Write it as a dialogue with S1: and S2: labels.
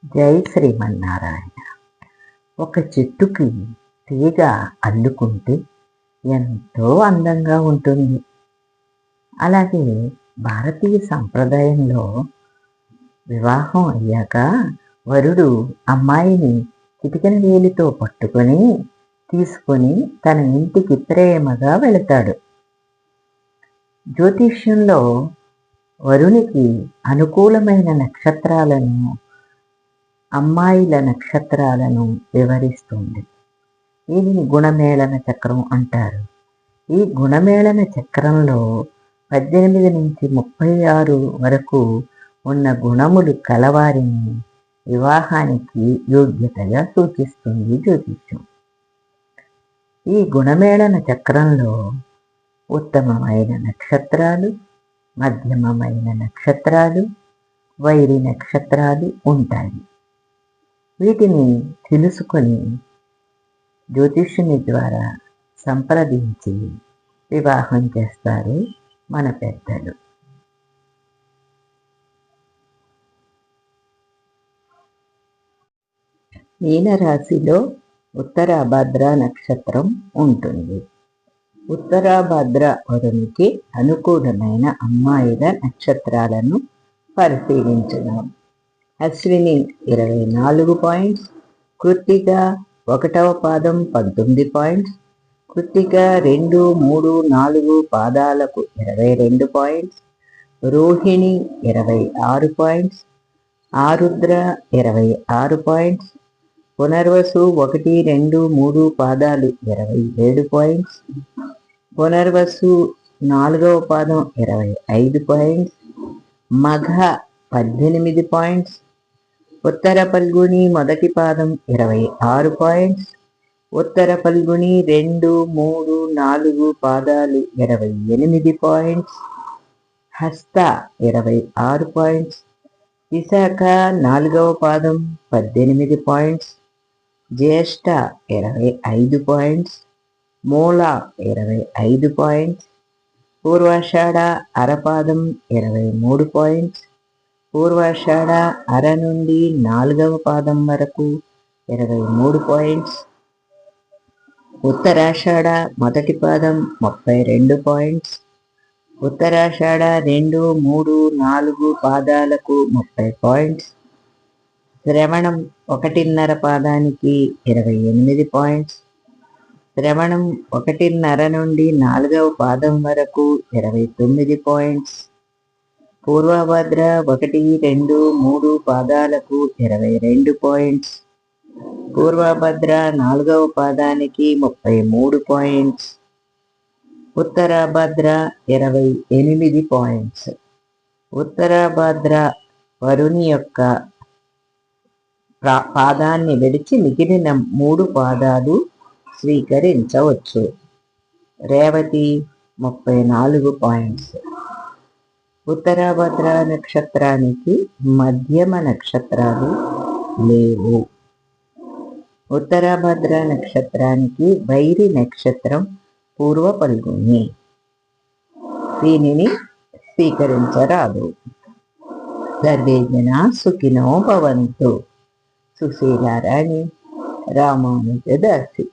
S1: జై శ్రీమన్నారాయణ. ఒక చెట్టుకి తీగ అల్లుకుంటే ఎంతో అందంగా ఉంటుంది. అలాగే భారతీయ సంప్రదాయంలో వివాహం అయ్యాక వరుడు అమ్మాయిని చిటికెన వేలితో పట్టుకొని తీసుకొని తన ఇంటికి ప్రేమగా వెళతాడు. జ్యోతిష్యంలో వరునికి అనుకూలమైన నక్షత్రాలను, అమ్మాయిల నక్షత్రాలను వివరిస్తుంది. దీనిని గుణమేళన చక్రం అంటారు. ఈ గుణమేళన చక్రంలో 18 నుంచి 36 వరకు ఉన్న గుణములు కలవారిని వివాహానికి యోగ్యతగా సూచిస్తుంది జ్యోతిష్యం. ఈ గుణమేళన చక్రంలో ఉత్తమమైన నక్షత్రాలు, మధ్యమమైన నక్షత్రాలు, వైరి నక్షత్రాలు ఉంటాయి. వీటిని తెలుసుకొని జ్యోతిష్యుని ద్వారా సంప్రదించి వివాహం చేస్తారు మన పెద్దలు. మీనరాశిలో ఉత్తరాభద్ర నక్షత్రం ఉంటుంది. ఉత్తరాభద్ర వరునికి అనుకూలమైన అమ్మాయిల నక్షత్రాలను పరిశీలించుదాం. అశ్విని 24 పాయింట్స్, కృత్తిక 1వ పాదం 19 పాయింట్స్, కృత్తిక 2, 3, 4 పాదాలకు 22 పాయింట్స్, రోహిణి 26 పాయింట్స్, ఆరుద్ర 26 పాయింట్స్, పునర్వసు 1, 2, 3 పాదాలు 27 పాయింట్స్, పునర్వసు 4వ పాదం 25 పాయింట్స్, మఘ 18 పాయింట్స్, ఉత్తర పల్గుని 1వ పాదం 26 పాయింట్స్, ఉత్తర పల్గుని 2, 3, 4 పాదాలు 28 పాయింట్స్, హస్త 26 పాయింట్స్, విశాఖ 4వ పాదం 18 పాయింట్స్, జ్యేష్ఠ 25 పాయింట్స్, మూల 25 పాయింట్స్, పూర్వాషాఢ అరపాదం 23 పాయింట్స్, పూర్వాషాఢ అర నుండి 4వ పాదం వరకు 23 పాయింట్స్, ఉత్తరాషాఢ 1వ పాదం 32 పాయింట్స్, ఉత్తరాషాఢ 2, 3, 4 పాదాలకు 30 పాయింట్స్, శ్రవణం 1.5 పాదానికి 28 పాయింట్స్, శ్రవణం 1.5 నుండి 4వ పాదం వరకు 29 పాయింట్స్, పూర్వభద్ర 1, 2, 3 పాదాలకు 22 పాయింట్స్, పూర్వభద్ర 4వ పాదానికి 33 పాయింట్స్, ఉత్తరాభద్ర 28 పాయింట్స్. ఉత్తరాభద్ర వరుని యొక్క పాదాన్ని విడిచి మిగిలిన 3 పాదాలు స్వీకరించవచ్చు. రేవతి 34 పాయింట్స్. ఉత్తరాభద్ర నక్షత్రానికి మధ్యమ నక్షత్రాలు లేవు. ఉత్తరాభద్ర నక్షత్రానికి వైరి నక్షత్రం పూర్వ పల్గుని. దీనిని స్వీకరించరాదు. సర్వే జనా సుఖినో భవంతు. సుశీలారాణి, రామానుజదాసి.